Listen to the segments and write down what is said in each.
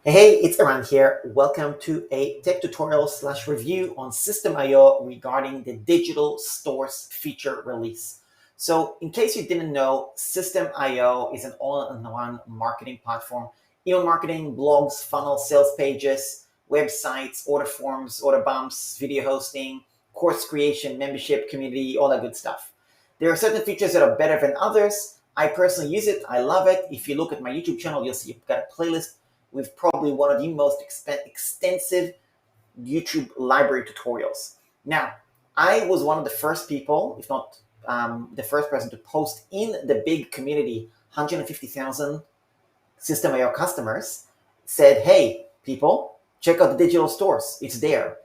Hey, it's Iran here. Welcome to a tech tutorial slash review on System.io regarding the digital stores feature release. So in case you didn't know, System.io is an all-in-one marketing platform. Email marketing, blogs, funnels, sales pages, websites, order forms, order bumps, video hosting, course creation, membership, community, all that good stuff. There are certain features that are better than others. I personally use it. I love it. If you look at my YouTube channel, you'll see I've got a playlist with probably one of the most extensive YouTube library tutorials. Now, I was one of the first people, if not the first person to post in the big community, 150,000 System.io customers, said, hey, people, check out the digital stores. It's there.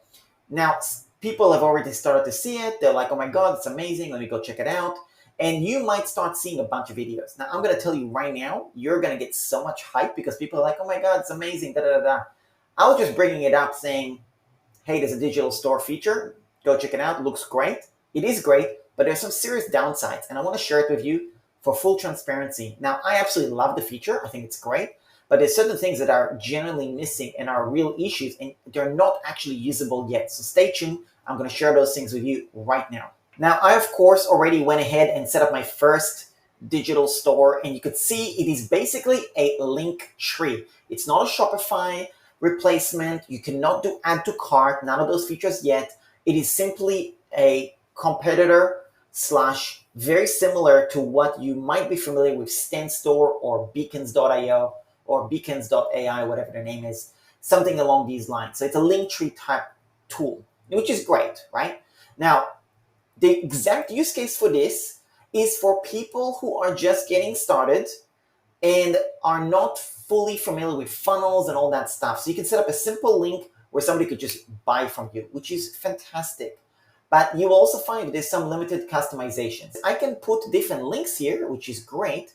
Now, people have already started to see it. They're like, oh my God, it's amazing. Let me go check it out. And you might start seeing a bunch of videos. Now, I'm going to tell you right now, you're going to get so much hype because people are like, oh my God, it's amazing, da da da da. I was just bringing it up saying, hey, there's a digital store feature. Go check it out. It looks great. It is great, but there's some serious downsides. And I want to share it with you for full transparency. Now, I absolutely love the feature. I think it's great. But there's certain things that are generally missing and are real issues, and they're not actually usable yet. So stay tuned. I'm going to share those things with you right now. Now, I, of course, already went ahead and set up my first digital store, and you could see it is basically a link tree. It's not a Shopify replacement. You cannot do add to cart, none of those features yet. It is simply a competitor slash very similar to what you might be familiar with StanStore or Beacons.io or Beacons.ai, whatever their name is, something along these lines. So it's a link tree type tool, which is great, right? Now, the exact use case for this is for people who are just getting started and are not fully familiar with funnels and all that stuff. So you can set up a simple link where somebody could just buy from you, which is fantastic. But you will also find there's some limited customizations. I can put different links here, which is great.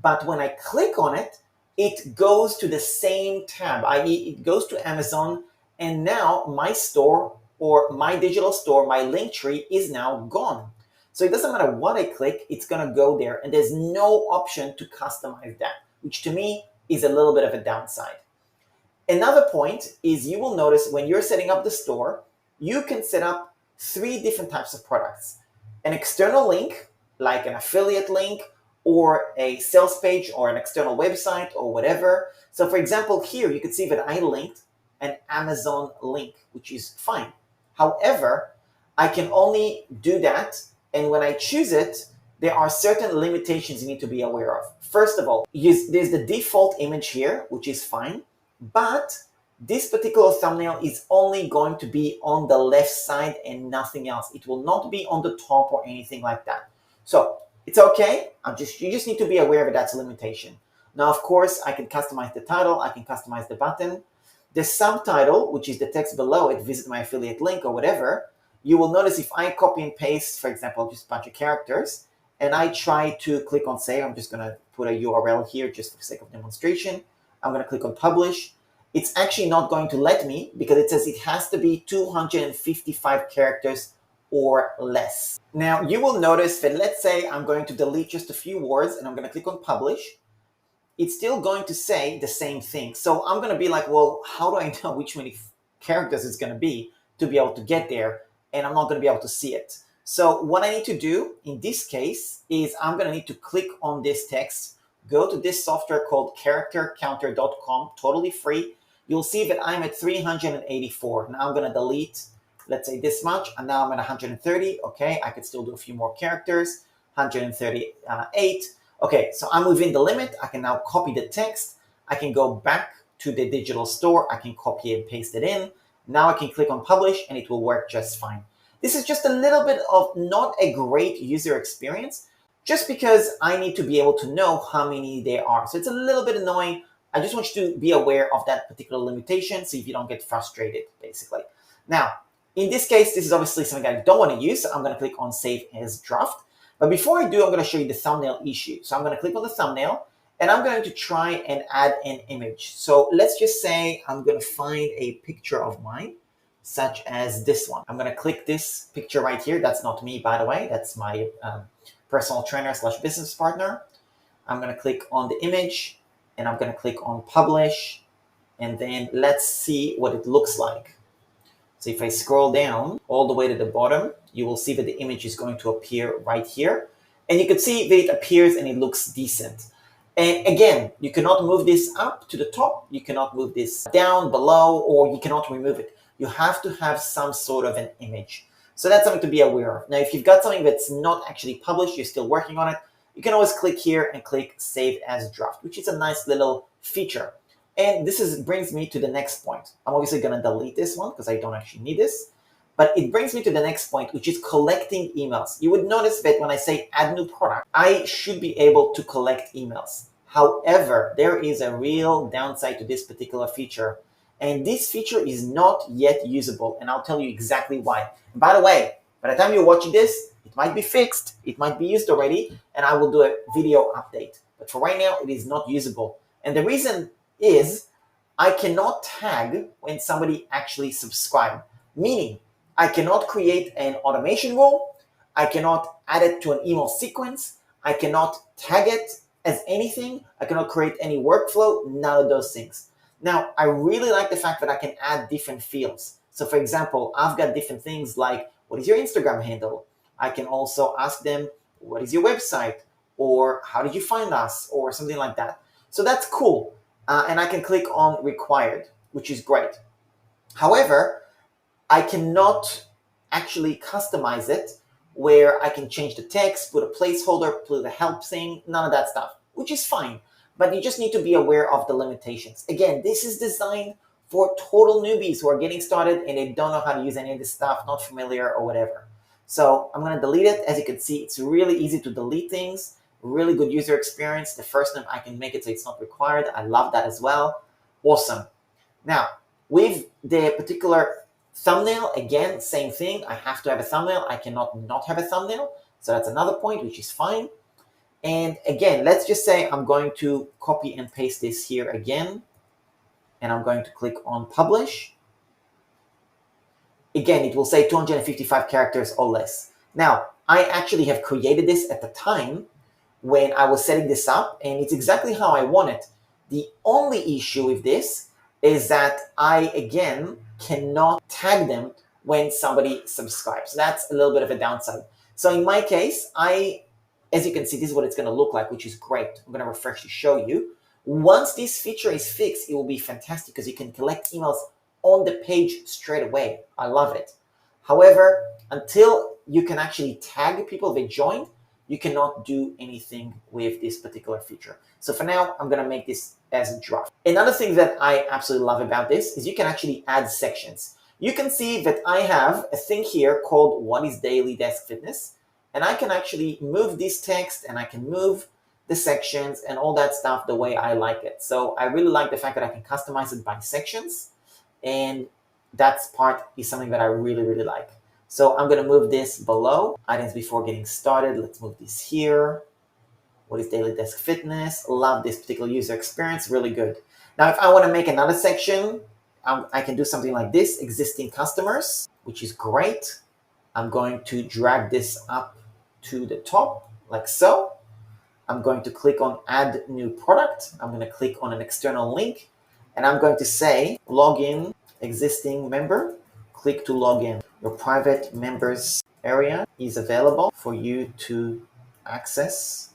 But when I click on it, it goes to the same tab, i.e. it goes to Amazon, and now my store or my digital store, my link tree is now gone. So it doesn't matter what I click, it's gonna go there, and there's no option to customize that, which to me is a little bit of a downside. Another point is you will notice when you're setting up the store, you can set up 3 different types of products. An external link, like an affiliate link, or a sales page, or an external website, or whatever. So for example, here you can see that I linked an Amazon link, which is fine. However, I can only do that, and when I choose it, there are certain limitations you need to be aware of. First of all, there's the default image here, which is fine, but this particular thumbnail is only going to be on the left side and nothing else. It will not be on the top or anything like that. So it's okay. You just need to be aware that that's a limitation. Now, of course, I can customize the title. I can customize the button. The subtitle, which is the text below it, visit my affiliate link or whatever, you will notice if I copy and paste, for example, just a bunch of characters, and I try to click on save, I'm just going to put a URL here just for the sake of demonstration. I'm going to click on publish. It's actually not going to let me because it says it has to be 255 characters or less. Now, you will notice that let's say I'm going to delete just a few words and I'm going to click on publish. It's still going to say the same thing. So I'm going to be like, well, how do I know which many characters it's going to be able to get there? And I'm not going to be able to see it. So what I need to do in this case is I'm going to need to click on this text, go to this software called charactercounter.com, totally free. You'll see that I'm at 384. Now I'm going to delete, let's say this much, and now I'm at 130. Okay, I could still do a few more characters, 138. Okay, so I'm within the limit. I can now copy the text. I can go back to the digital store. I can copy and paste it in. Now I can click on publish and it will work just fine. This is just a little bit of not a great user experience, just because I need to be able to know how many there are. So it's a little bit annoying. I just want you to be aware of that particular limitation so if you don't get frustrated, basically. Now, in this case, this is obviously something I don't want to use, so I'm going to click on Save as Draft. But before I do, I'm going to show you the thumbnail issue. So I'm going to click on the thumbnail, and I'm going to try and add an image. So let's just say I'm going to find a picture of mine, such as this one. I'm going to click this picture right here. That's not me, by the way. That's my personal trainer slash business partner. I'm going to click on the image, and I'm going to click on Publish. and then let's see what it looks like. So if I scroll down all the way to the bottom, you will see that the image is going to appear right here. And you can see that it appears and it looks decent. And again, you cannot move this up to the top. You cannot move this down, below, or you cannot remove it. You have to have some sort of an image. So that's something to be aware of. Now, if you've got something that's not actually published, you're still working on it, you can always click here and click Save as Draft, which is a nice little feature. And this brings me to the next point. I'm obviously going to delete this one because I don't actually need this. But it brings me to the next point, which is collecting emails. You would notice that when I say add new product, I should be able to collect emails. However, there is a real downside to this particular feature. And this feature is not yet usable. And I'll tell you exactly why. And by the way, by the time you're watching this, it might be fixed. It might be used already. And I will do a video update. But for right now, it is not usable. And the reason is I cannot tag when somebody actually subscribes. Meaning, I cannot create an automation rule. I cannot add it to an email sequence. I cannot tag it as anything. I cannot create any workflow, none of those things. Now, I really like the fact that I can add different fields. So for example, I've got different things like, what is your Instagram handle? I can also ask them, what is your website? Or how did you find us? Or something like that. So that's cool. And I can click on required, which is great. However, I cannot actually customize it where I can change the text, put a placeholder, put a help thing, none of that stuff, which is fine. But you just need to be aware of the limitations. Again, this is designed for total newbies who are getting started and they don't know how to use any of this stuff, not familiar or whatever. So I'm going to delete it. As you can see, it's really easy to delete things. Really good user experience. The first time I can make it so it's not required. I love that as well. Awesome. Now, with the particular thumbnail, again, same thing. I have to have a thumbnail. I cannot not have a thumbnail. So that's another point, which is fine. And again, let's just say I'm going to copy and paste this here again. And I'm going to click on publish. Again, it will say 255 characters or less. Now, I actually have created this at the time when I was setting this up, and it's exactly how I want it. The only issue with this is that I, again, cannot tag them when somebody subscribes. That's a little bit of a downside. So in my case, as you can see, this is what it's going to look like, which is great. I'm going to refresh to show you. Once this feature is fixed, it will be fantastic because you can collect emails on the page straight away. I love it. However, until you can actually tag people that joined, you cannot do anything with this particular feature. So for now, I'm going to make this as a draft. Another thing that I absolutely love about this is you can actually add sections. You can see that I have a thing here called What is Daily Desk Fitness? And I can actually move this text and I can move the sections and all that stuff the way I like it. So I really like the fact that I can customize it by sections. And that part is something that I really, really like. So I'm going to move this below. Items before getting started. Let's move this here. What is Daily Desk Fitness? Love this particular user experience. Really good. Now, if I want to make another section, I can do something like this. Existing customers, which is great. I'm going to drag this up to the top like so. I'm going to click on Add New Product. I'm going to click on an external link. And I'm going to say Login Existing Member. Click to log in. Your private members area is available for you to access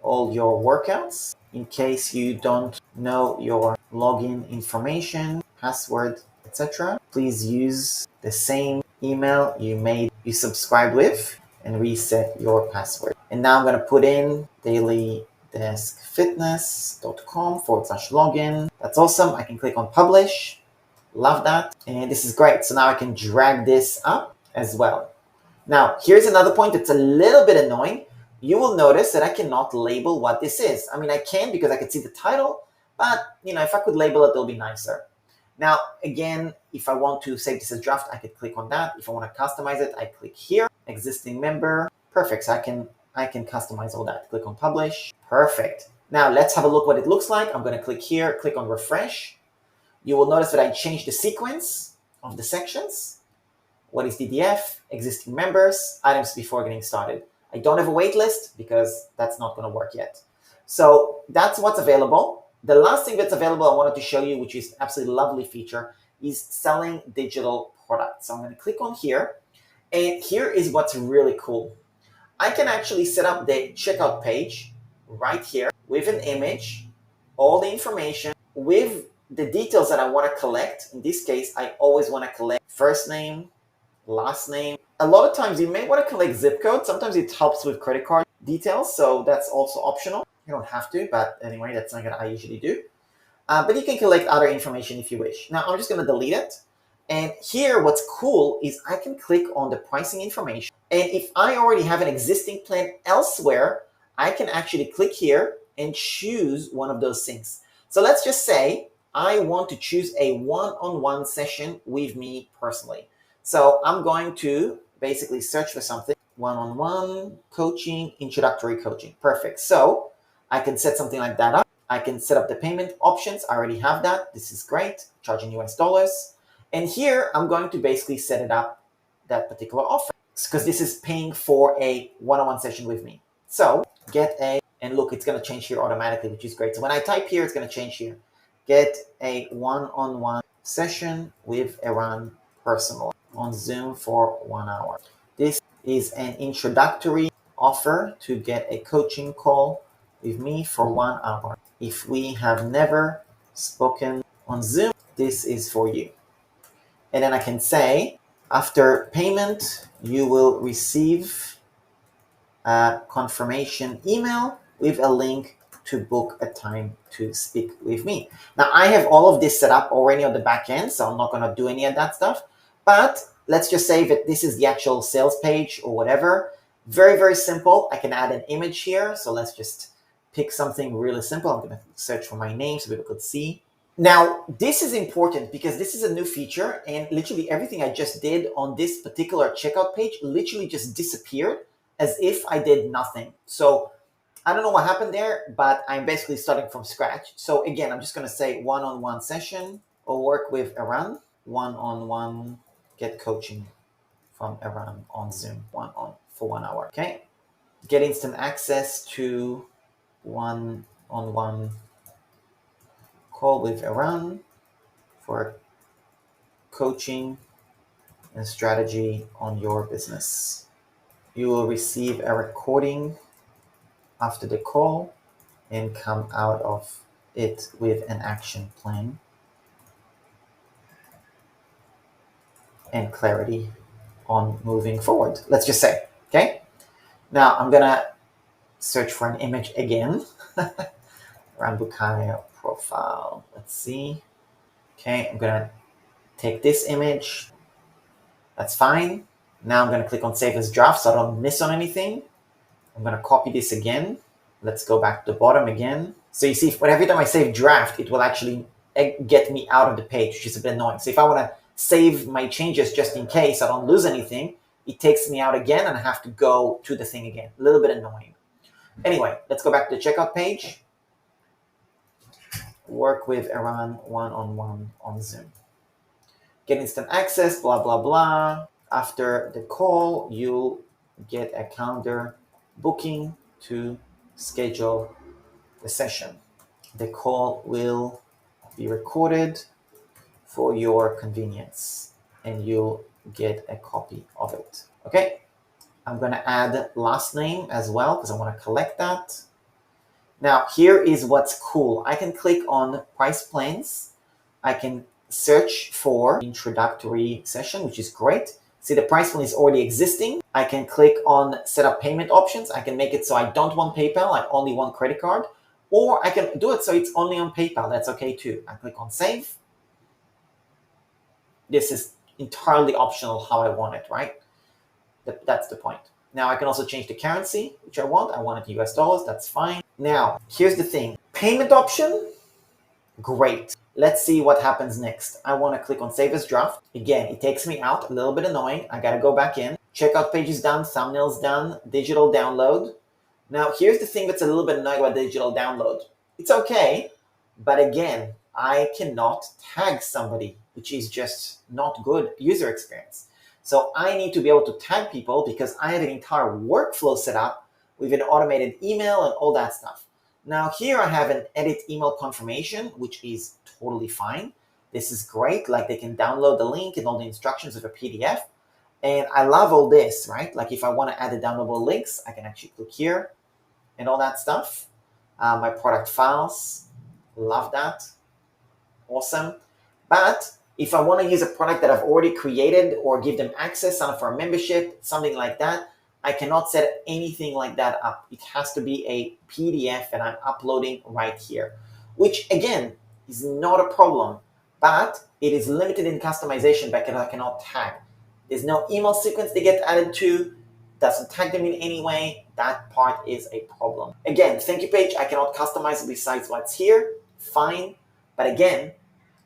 all your workouts. In case you don't know your login information, password, etc., please use the same email you subscribed with and reset your password. And now I'm going to put in dailydeskfitness.com/login. That's awesome. I can click on publish. Love that. And this is great. So now I can drag this up as well. Now, here's another point that's a little bit annoying. You will notice that I cannot label what this is. I mean, I can because I can see the title, but if I could label it, it'll be nicer. Now, again, if I want to save this as draft, I could click on that. If I want to customize it, I click here, existing member. Perfect. So I can customize all that. Click on publish. Perfect. Now let's have a look what it looks like. I'm going to click here, click on refresh. You will notice that I changed the sequence of the sections. What is DDF? Existing members, items before getting started. I don't have a wait list because that's not going to work yet. So that's what's available. The last thing that's available I wanted to show you, which is absolutely lovely feature, is selling digital products. So I'm going to click on here, and here is what's really cool. I can actually set up the checkout page right here with an image, all the information, with the details that I want to collect. In this case, I always want to collect first name, last name. A lot of times you may want to collect zip code. Sometimes it helps with credit card details, so that's also optional. You don't have to, but anyway, that's something that I usually do. But you can collect other information if you wish. Now I'm just going to delete it. And here, what's cool is I can click on the pricing information. And if I already have an existing plan elsewhere, I can actually click here and choose one of those things. So let's just say I want to choose a one-on-one session with me personally. So I'm going to basically search for something. One-on-one coaching, introductory coaching. Perfect. So I can set something like that up. I can set up the payment options. I already have that. This is great. Charging US dollars. And here I'm going to basically set it up, that particular offer, because this is paying for a one-on-one session with me. So get a, and look, it's going to change here automatically, which is great. So when I type here, it's going to change here. Get a one-on-one session with Eran personal on Zoom for 1 hour. This is an introductory offer to get a coaching call with me for 1 hour. If we have never spoken on Zoom, this is for you. And then I can say, after payment, you will receive a confirmation email with a link to book a time to speak with me. Now, I have all of this set up already on the back end, so I'm not going to do any of that stuff. But let's just say that this is the actual sales page or whatever. Very, very simple. I can add an image here. So let's just pick something really simple. I'm going to search for my name so people could see. Now, this is important because this is a new feature, and literally everything I just did on this particular checkout page literally just disappeared as if I did nothing. So I don't know what happened there, but I'm basically starting from scratch. So again, I'm just going to say one-on-one session or work with Eran, one-on-one, get coaching from Eran on Zoom, for 1 hour. Okay. Get instant access to one-on-one call with Eran for coaching and strategy on your business. You will receive a recording after the call and come out of it with an action plan and clarity on moving forward. Let's just say, okay? Now I'm gonna search for an image again. Rambukaya profile. Let's see. Okay, I'm gonna take this image. That's fine. Now I'm gonna click on save as draft so I don't miss on anything. I'm gonna copy this again. Let's go back to the bottom again. So you see, every time I save draft, it will actually get me out of the page, which is a bit annoying. So if I wanna save my changes just in case I don't lose anything, it takes me out again and I have to go to the thing again. A little bit annoying. Anyway, let's go back to the checkout page. Work with Eran one-on-one on Zoom. Get instant access, blah, blah, blah. After the call, you'll get a calendar booking to schedule the session. The call will be recorded for your convenience and you'll get a copy of it. Okay, I'm going to add last name as well because I want to collect that. Now, here is what's cool. I can click on price plans. I can search for introductory session, which is great. See, the price plan is already existing. I can click on set up payment options. I can make it so I don't want PayPal, I only want credit card. Or I can do it so it's only on PayPal. That's okay too. I click on save. This is entirely optional how I want it, right? That's the point. Now I can also change the currency, which I want. I want it US dollars, that's fine. Now, here's the thing. Payment option, great. Let's see what happens next. I want to click on save as draft. Again, it takes me out, a little bit annoying. I got to go back in. Checkout page is done, thumbnails done, digital download. Now, here's the thing that's a little bit annoying about digital download. It's okay, but again, I cannot tag somebody, which is just not good user experience. So I need to be able to tag people because I have an entire workflow set up with an automated email and all that stuff. Now here I have an edit email confirmation, which is totally fine. This is great. Like they can download the link and all the instructions of a PDF. And I love all this, right? Like if I want to add the downloadable links, I can actually click here and all that stuff. My product files, love that. Awesome. But if I want to use a product that I've already created or give them access, sign up for a membership, something like that, I cannot set anything like that up. It has to be a PDF and I'm uploading right here, which again is not a problem, but it is limited in customization because I cannot tag. There's no email sequence they get added to, doesn't tag them in any way. That part is a problem. Again, thank you page, I cannot customize besides what's here, fine. But again,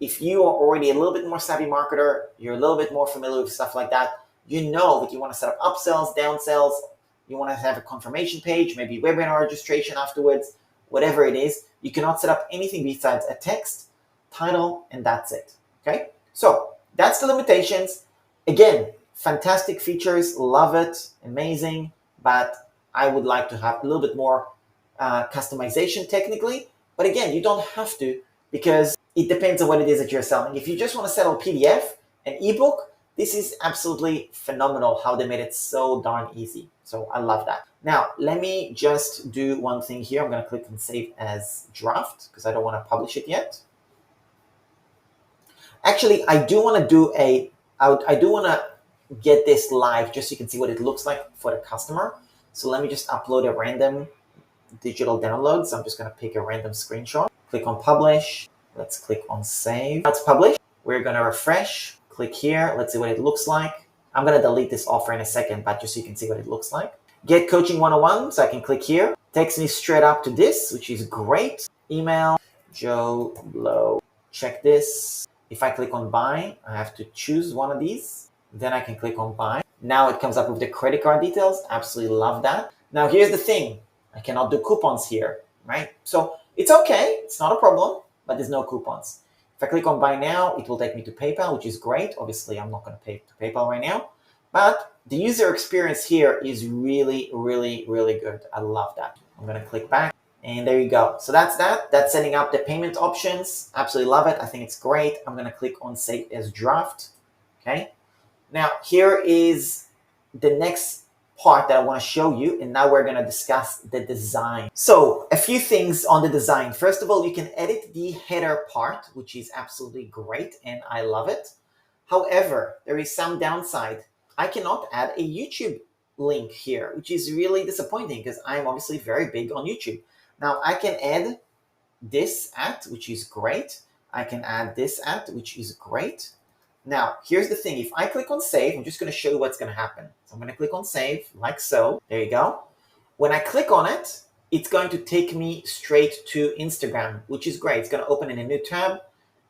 if you are already a little bit more savvy marketer, you're a little bit more familiar with stuff like that, you know that you want to set up upsells, downsells, you want to have a confirmation page, maybe webinar registration afterwards, whatever it is, you cannot set up anything besides a text, title, and that's it. Okay? So that's the limitations. Again, fantastic features, love it, amazing, but I would like to have a little bit more customization technically. But again, you don't have to because it depends on what it is that you're selling. If you just want to sell a PDF, an ebook, this is absolutely phenomenal how they made it so darn easy. So I love that. Now, let me just do one thing here. I'm going to click on save as draft because I don't want to publish it yet. Actually, I do want to get this live just so you can see what it looks like for the customer. So let me just upload a random digital download. So I'm just going to pick a random screenshot. Click on publish. Let's click on save. That's published. We're going to refresh. Click here. Let's see what it looks like. I'm going to delete this offer in a second, but just so you can see what it looks like. Get Coaching 101. So I can click here. Takes me straight up to this, which is great. Email, Joe Blow. Check this. If I click on buy, I have to choose one of these. Then I can click on buy. Now it comes up with the credit card details. Absolutely love that. Now here's the thing. I cannot do coupons here, right? So it's okay. It's not a problem, but there's no coupons. If I click on buy now, it will take me to PayPal, which is great. Obviously, I'm not going to pay to PayPal right now. But the user experience here is really, really, really good. I love that. I'm going to click back. And there you go. So that's that. That's setting up the payment options. Absolutely love it. I think it's great. I'm going to click on save as draft. Okay. Now, here is the next part that I want to show you, and now we're going to discuss the design. So a few things on the design. First of all, you can edit the header part, which is absolutely great, and I love it. However, there is some downside. I cannot add a YouTube link here, which is really disappointing because I'm obviously very big on YouTube. Now I can add this at, which is great. I can add this at, which is great. Now, here's the thing. If I click on save, I'm just going to show you what's going to happen. So I'm going to click on save, like so. There you go. When I click on it, it's going to take me straight to Instagram, which is great. It's going to open in a new tab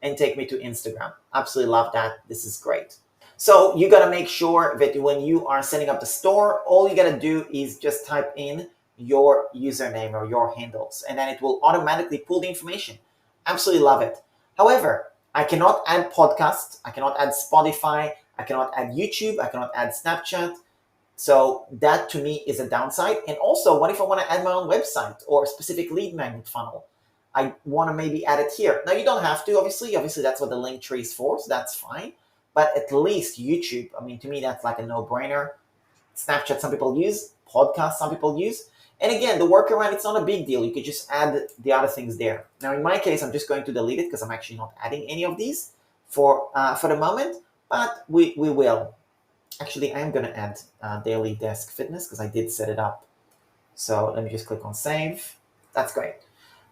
and take me to Instagram. Absolutely love that. This is great. So you got to make sure that when you are setting up the store, all you got to do is just type in your username or your handles, and then it will automatically pull the information. Absolutely love it. However, I cannot add podcasts, I cannot add Spotify, I cannot add YouTube, I cannot add Snapchat. So that to me is a downside. And also, what if I want to add my own website or a specific lead magnet funnel? I want to maybe add it here. Now you don't have to, obviously that's what the link tree is for, so that's fine. But at least YouTube, I mean, to me, that's like a no-brainer. Snapchat, some people use, podcasts, some people use. And again, the workaround, it's not a big deal. You could just add the other things there. Now, in my case, I'm just going to delete it because I'm actually not adding any of these for the moment, but we will. Actually, I'm going to add Daily Desk Fitness because I did set it up. So let me just click on save. That's great.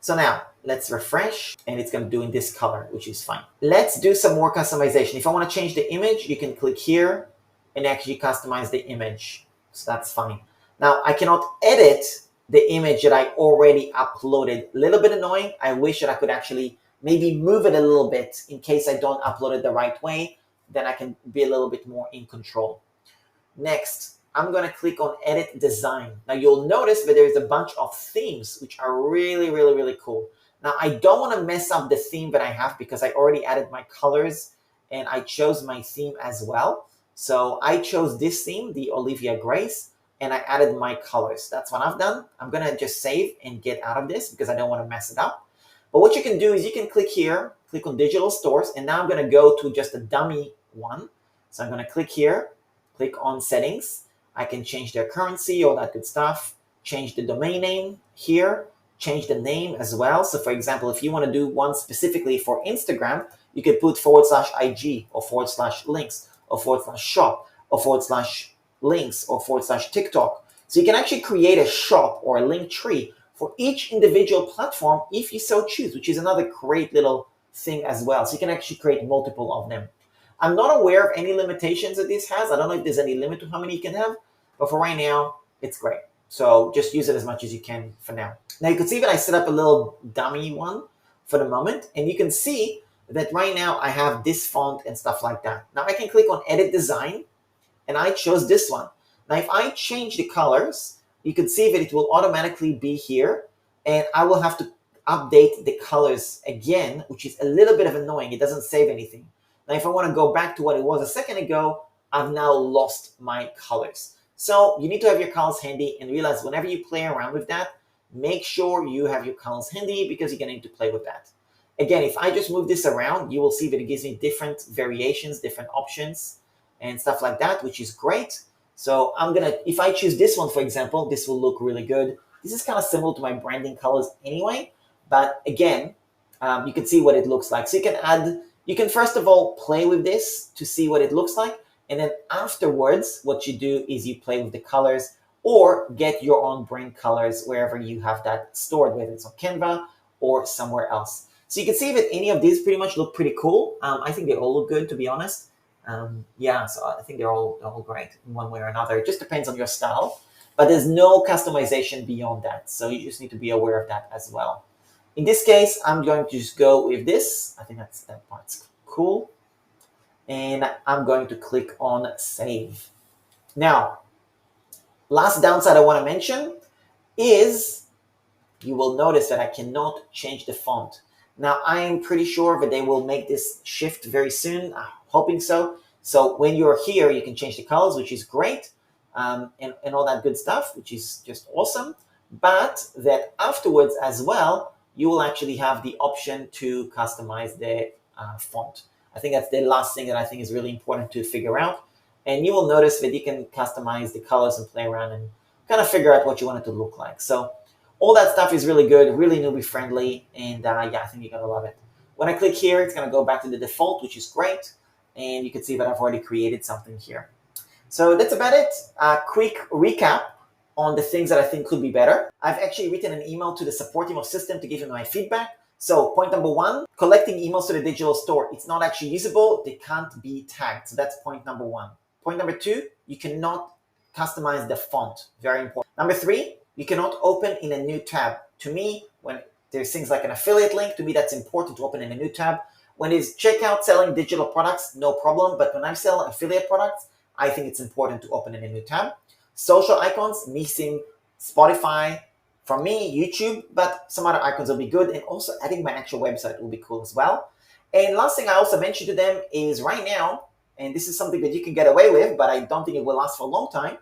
So now let's refresh and it's going to do in this color, which is fine. Let's do some more customization. If I want to change the image, you can click here and actually customize the image. So that's fine. Now, I cannot edit the image that I already uploaded. A little bit annoying. I wish that I could actually maybe move it a little bit in case I don't upload it the right way. Then I can be a little bit more in control. Next, I'm going to click on Edit Design. Now, you'll notice that there's a bunch of themes, which are really, really, really cool. Now, I don't want to mess up the theme that I have because I already added my colors and I chose my theme as well. So I chose this theme, the Olivia Grace. and I added my colors. That's what I've done. I'm gonna just save and get out of this because I don't want to mess it up. But what you can do is you can click here, click on digital stores, and now I'm gonna go to just a dummy one. So I'm gonna click here, click on settings. I can change their currency, all that good stuff, change the domain name here, change the name as well. So for example, if you want to do one specifically for Instagram, you could put /IG or /links or /shop or /links or /TikTok. So you can actually create a shop or a link tree for each individual platform if you so choose, which is another great little thing as well. So you can actually create multiple of them. I'm not aware of any limitations that this has. I don't know if there's any limit to how many you can have, but for right now, it's great. So just use it as much as you can for now. Now you can see that I set up a little dummy one for the moment, and you can see that right now I have this font and stuff like that. Now I can click on edit design, and I chose this one. Now if I change the colors, you can see that it will automatically be here, and I will have to update the colors again, which is a little bit of annoying. It doesn't save anything. Now if I want to go back to what it was a second ago, I've now lost my colors. So you need to have your colors handy and realize whenever you play around with that, make sure you have your colors handy because you're going to need to play with that. Again, if I just move this around, you will see that it gives me different variations, different options and stuff like that, which is great. So if I choose this one, for example, this will look really good. This is kind of similar to my branding colors anyway, but again, you can see what it looks like. So you can first of all play with this to see what it looks like. And then afterwards, what you do is you play with the colors or get your own brand colors wherever you have that stored, whether it's on Canva or somewhere else. So you can see that any of these pretty much look pretty cool. I think they all look good, to be honest. Yeah, so I think they're all great in one way or another. It just depends on your style, but there's no customization beyond that. So you just need to be aware of that as well. In this case, I'm going to just go with this. I think that part's cool. And I'm going to click on save. Now, last downside I want to mention is you will notice that I cannot change the font. Now, I'm pretty sure that they will make this shift very soon. I'm hoping so. So when you're here, you can change the colors, which is great, and all that good stuff, which is just awesome. But that afterwards as well, you will actually have the option to customize the font. I think that's the last thing that I think is really important to figure out. And you will notice that you can customize the colors and play around and kind of figure out what you want it to look like. So all that stuff is really good, really newbie friendly, and yeah, I think you're gonna love it. When I click here, it's gonna go back to the default, which is great. And you can see that I've already created something here. So that's about it. A quick recap on the things that I think could be better. I've actually written an email to the support team of System to give them my feedback. So point number one, collecting emails to the digital store. It's not actually usable. They can't be tagged. So that's point number one. Point number two, you cannot customize the font. Very important. Number three, you cannot open in a new tab. To me, when there's things like an affiliate link, to me that's important to open in a new tab. When it's checkout selling digital products, no problem. But when I sell affiliate products, I think it's important to open in a new tab. Social icons, missing Spotify, for me, YouTube, but some other icons will be good. And also adding my actual website will be cool as well. And last thing I also mentioned to them is right now, and this is something that you can get away with, but I don't think it will last for a long time,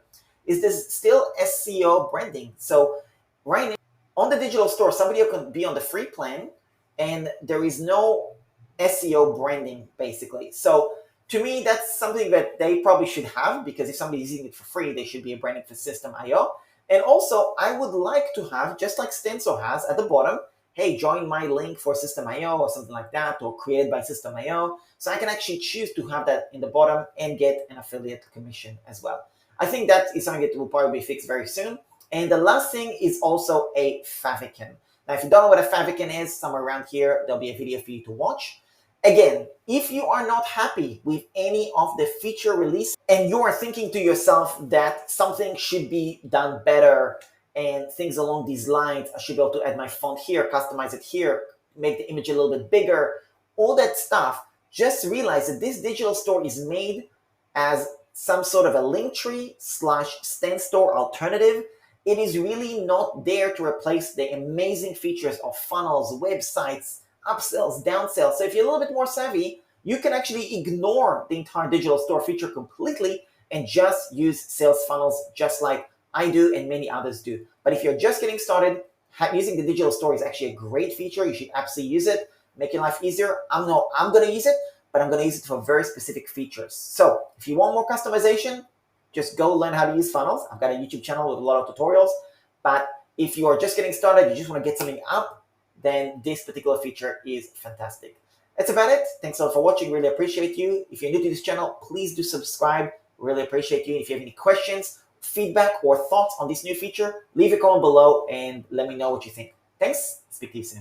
is this still SEO branding. So right now, on the digital store, somebody can be on the free plan, and there is no SEO branding, basically. So to me, that's something that they probably should have, because if somebody's using it for free, they should be a branding for System.io. And also, I would like to have, just like Stencil has at the bottom, hey, join my link for System.io or something like that, or created by System.io. So I can actually choose to have that in the bottom and get an affiliate commission as well. I think that is something that will probably be fixed very soon. And the last thing is also a favicon. Now, if you don't know what a favicon is, somewhere around here, there'll be a video for you to watch. Again, if you are not happy with any of the feature release and you are thinking to yourself that something should be done better and things along these lines, I should be able to add my font here, customize it here, make the image a little bit bigger, all that stuff, just realize that this digital store is made as some sort of a Linktree / Stand Store alternative. It is really not there to replace the amazing features of funnels, websites, upsells, downsells. So if you're a little bit more savvy, you can actually ignore the entire digital store feature completely and just use sales funnels, just like I do and many others do. But if you're just getting started, using the digital store is actually a great feature. You should absolutely use it, make your life easier. I'm going to use it, but I'm going to use it for very specific features. So if you want more customization, just go learn how to use funnels. I've got a YouTube channel with a lot of tutorials. But if you're just getting started, you just want to get something up, then this particular feature is fantastic. That's about it. Thanks a lot for watching. Really appreciate you. If you're new to this channel, please do subscribe. Really appreciate you. If you have any questions, feedback, or thoughts on this new feature, leave a comment below and let me know what you think. Thanks. Speak to you soon.